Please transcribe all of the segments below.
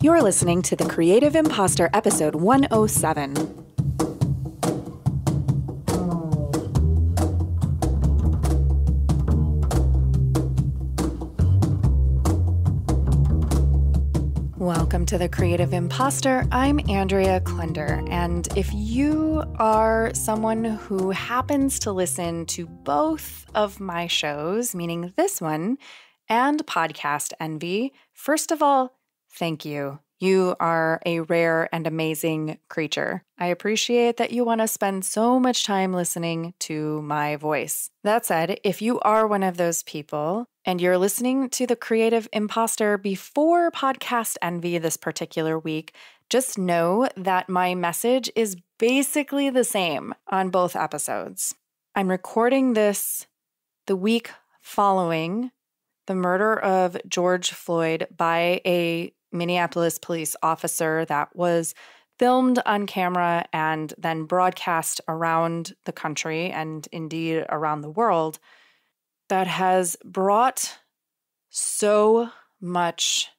You're listening to The Creative Imposter, episode 107. Welcome to The Creative Imposter. I'm Andrea Klender, and if you are someone who happens to listen to both of my shows, meaning this one and Podcast Envy, first of all, thank you. You are a rare and amazing creature. I appreciate that you want to spend so much time listening to my voice. That said, if you are one of those people and you're listening to The Creative Imposter before Podcast Envy this particular week, just know that my message is basically the same on both episodes. I'm recording this the week following the murder of George Floyd by a Minneapolis police officer that was filmed on camera and then broadcast around the country and indeed around the world, that has brought so much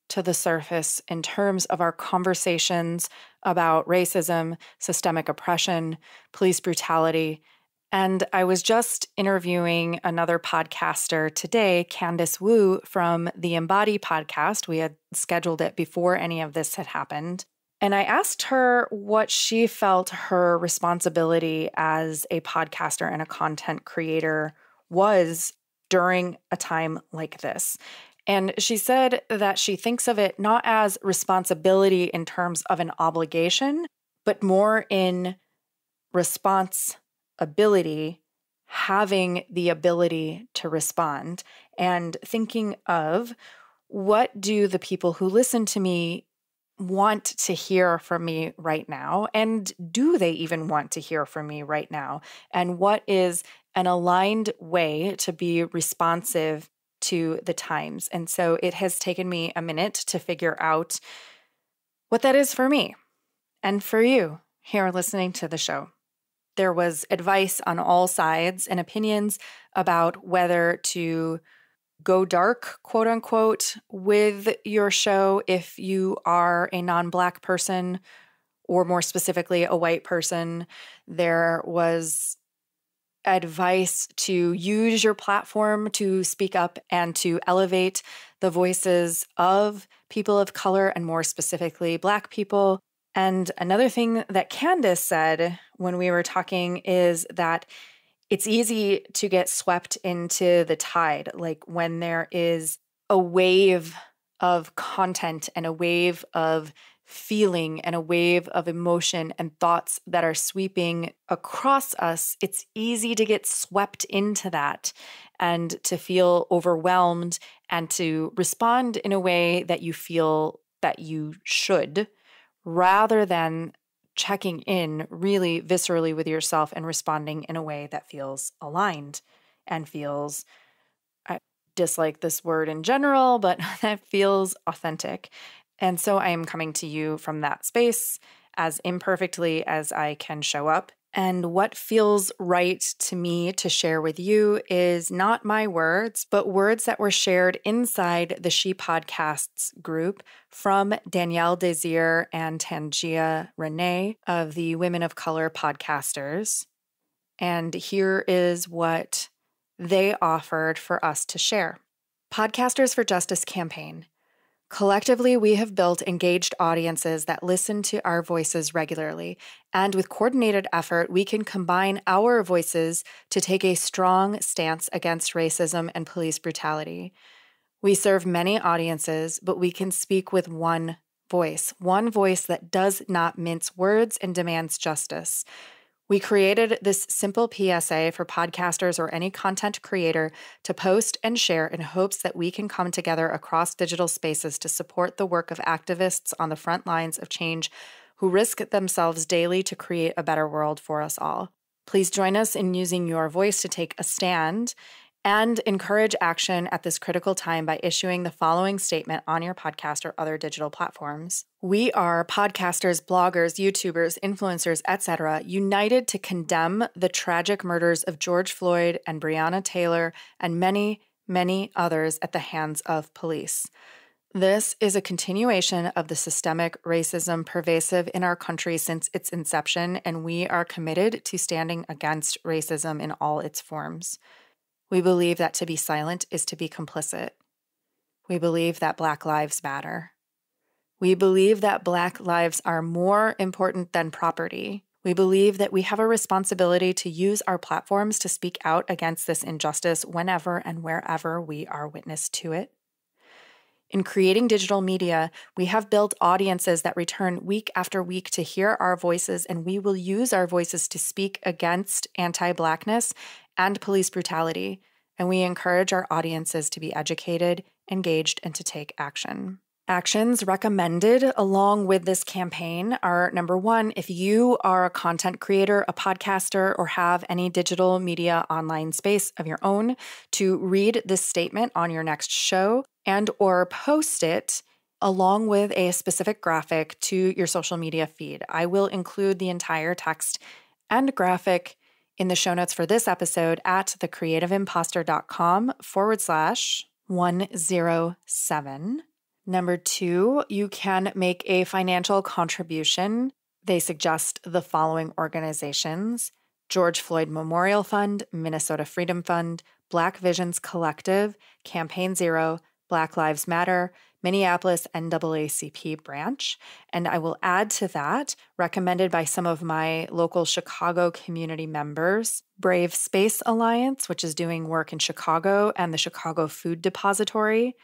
to the surface in terms of our conversations about racism, systemic oppression, police brutality. And I was just interviewing another podcaster today, Candice Wu from the Embody podcast. We had scheduled it before any of this had happened. And I asked her what she felt her responsibility as a podcaster and a content creator was during a time like this. And she said that she thinks of it not as responsibility in terms of an obligation, but more in responsibility, having the ability to respond, and thinking of what do the people who listen to me want to hear from me right now? And do they even want to hear from me right now? And what is an aligned way to be responsive to the times? And so it has taken me a minute to figure out what that is for me and for you here listening to the show. There was advice on all sides and opinions about whether to go dark, quote unquote, with your show if you are a non-Black person, or more specifically, a white person. There was advice to use your platform to speak up and to elevate the voices of people of color, and more specifically, Black people. And another thing that Candice said when we were talking is that it's easy to get swept into the tide, like when there is a wave of content and a wave of feeling and a wave of emotion and thoughts that are sweeping across us. It's easy to get swept into that and to feel overwhelmed and to respond in a way that you feel that you should, rather than checking in really viscerally with yourself and responding in a way that feels aligned and feels, I dislike this word in general, but that feels authentic. And so I am coming to you from that space as imperfectly as I can show up. And what feels right to me to share with you is not my words, but words that were shared inside the She Podcasts group from Danielle Desir and Tangia Renee of the Women of Color Podcasters. And here is what they offered for us to share. Podcasters for Justice campaign. Collectively, we have built engaged audiences that listen to our voices regularly, and with coordinated effort, we can combine our voices to take a strong stance against racism and police brutality. We serve many audiences, but we can speak with one voice that does not mince words and demands justice. We created this simple PSA for podcasters or any content creator to post and share in hopes that we can come together across digital spaces to support the work of activists on the front lines of change who risk themselves daily to create a better world for us all. Please join us in using your voice to take a stand and encourage action at this critical time by issuing the following statement on your podcast or other digital platforms. We are podcasters, bloggers, YouTubers, influencers, etc., united to condemn the tragic murders of George Floyd and Breonna Taylor and many, many others at the hands of police. This is a continuation of the systemic racism pervasive in our country since its inception, and we are committed to standing against racism in all its forms. We believe that to be silent is to be complicit. We believe that Black lives matter. We believe that Black lives are more important than property. We believe that we have a responsibility to use our platforms to speak out against this injustice whenever and wherever we are witness to it. In creating digital media, we have built audiences that return week after week to hear our voices, and we will use our voices to speak against anti-Blackness and police brutality. And we encourage our audiences to be educated, engaged, and to take action. Actions recommended along with this campaign are, number one, if you are a content creator, a podcaster, or have any digital media online space of your own, to read this statement on your next show and or post it along with a specific graphic to your social media feed. I will include the entire text and graphic in the show notes for this episode at thecreativeimpastor.com/107. Number two, you can make a financial contribution. They suggest the following organizations: George Floyd Memorial Fund, Minnesota Freedom Fund, Black Visions Collective, Campaign Zero, Black Lives Matter, Minneapolis NAACP branch. And I will add to that, recommended by some of my local Chicago community members, Brave Space Alliance, which is doing work in Chicago, and the Chicago Food Depository.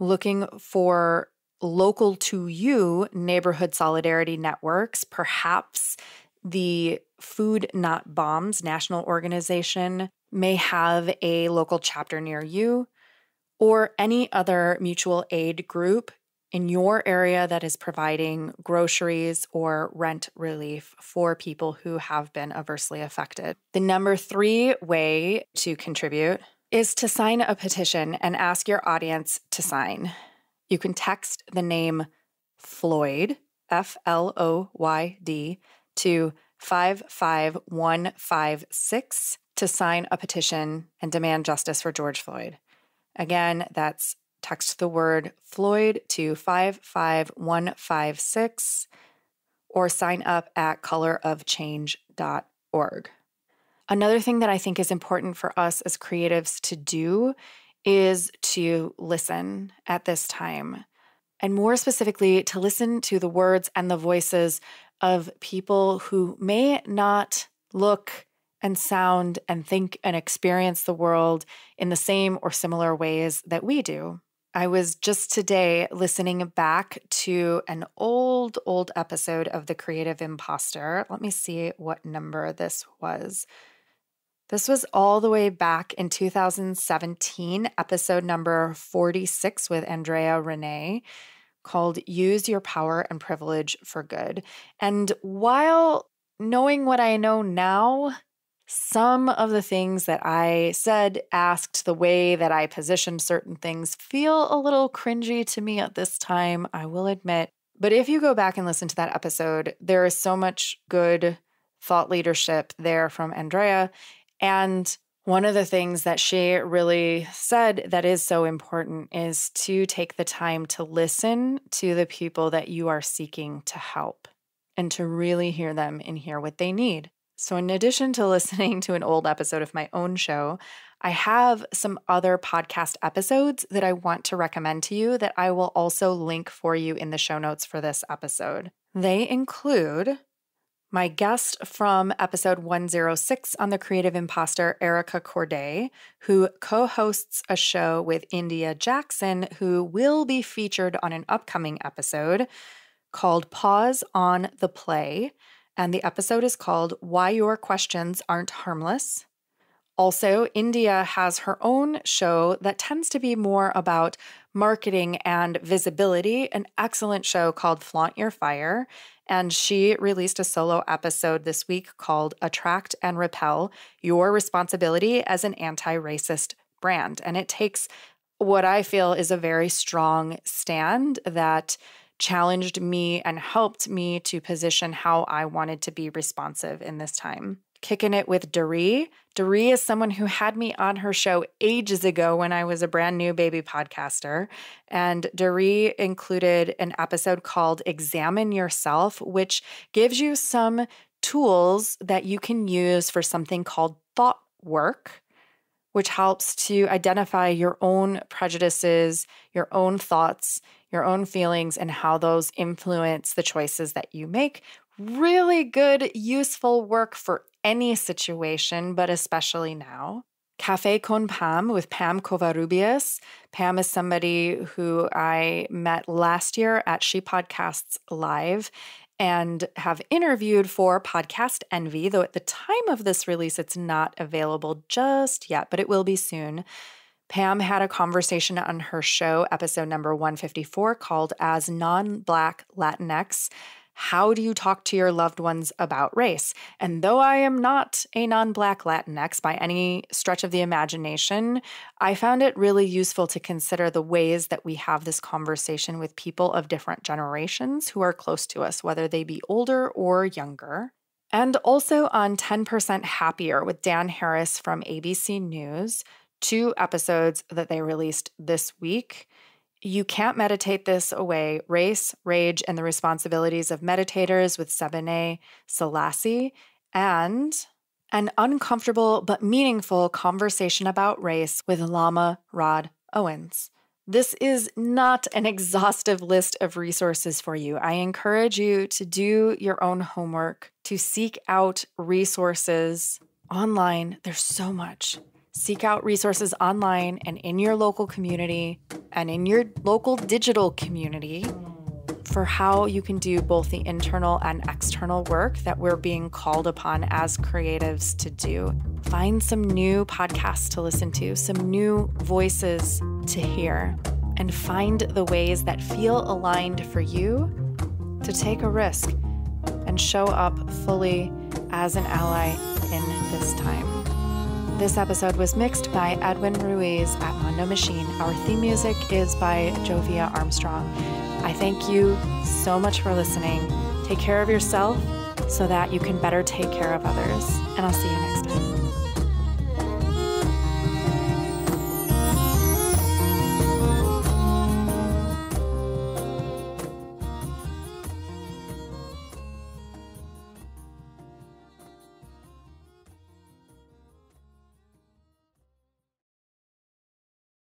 Looking for local to you neighborhood solidarity networks, perhaps the Food Not Bombs national organization may have a local chapter near you, or any other mutual aid group in your area that is providing groceries or rent relief for people who have been adversely affected. The number three way to contribute is to sign a petition and ask your audience to sign. You can text the name Floyd, Floyd, to 55156 to sign a petition and demand justice for George Floyd. Again, that's text the word Floyd to 55156 or sign up at colorofchange.org. Another thing that I think is important for us as creatives to do is to listen at this time, and more specifically, to listen to the words and the voices of people who may not look and sound and think and experience the world in the same or similar ways that we do. I was just today listening back to an old episode of The Creative Imposter. Let me see what number this was. This was all the way back in 2017, episode number 46 with Tangia Renee, called Use Your Power and Privilege for Good. And while knowing what I know now, some of the things that I said, asked, the way that I positioned certain things feel a little cringy to me at this time, I will admit. But if you go back and listen to that episode, there is so much good thought leadership there from Tangia. And one of the things that she really said that is so important is to take the time to listen to the people that you are seeking to help and to really hear them and hear what they need. So in addition to listening to an old episode of my own show, I have some other podcast episodes that I want to recommend to you that I will also link for you in the show notes for this episode. They include my guest from episode 106 on The Creative Imposter, Erica Corday, who co-hosts a show with India Jackson, who will be featured on an upcoming episode called Pause on the Play. And the episode is called Why Your Questions Aren't Harmless. Also, India has her own show that tends to be more about marketing and visibility, an excellent show called Flaunt Your Fire. And she released a solo episode this week called Attract and Repel, Your Responsibility as an Anti-Racist Brand. And it takes what I feel is a very strong stand that challenged me and helped me to position how I wanted to be responsive in this time. kicking it with Doree. Doree is someone who had me on her show ages ago when I was a brand new baby podcaster. And Doree included an episode called Examine Yourself, which gives you some tools that you can use for something called thought work, which helps to identify your own prejudices, your own thoughts, your own feelings, and how those influence the choices that you make. Really good, useful work for any situation, but especially now. Café con Pam with Pam Covarrubias. Pam is somebody who I met last year at She Podcasts Live and have interviewed for Podcast Envy, though at the time of this release, it's not available just yet, but it will be soon. Pam had a conversation on her show, episode number 154, called As Non-Black Latinx, How Do You Talk to Your Loved Ones About Race? And though I am not a non-Black Latinx by any stretch of the imagination, I found it really useful to consider the ways that we have this conversation with people of different generations who are close to us, whether they be older or younger. And also on 10% Happier with Dan Harris from ABC News, 2 episodes that they released this week. You Can't Meditate This Away, Race, Rage, and the Responsibilities of Meditators with Sebene Selassie, and An Uncomfortable but Meaningful Conversation About Race with Lama Rod Owens. This is not an exhaustive list of resources for you. I encourage you to do your own homework, to seek out resources online. There's so much. Seek out resources online and in your local community and in your local digital community for how you can do both the internal and external work that we're being called upon as creatives to do. Find some new podcasts to listen to, some new voices to hear, and find the ways that feel aligned for you to take a risk and show up fully as an ally in this time. This episode was mixed by Edwin Ruiz at Mondo Machine. Our theme music is by Jovia Armstrong. I thank you so much for listening. Take care of yourself so that you can better take care of others. And I'll see you next time.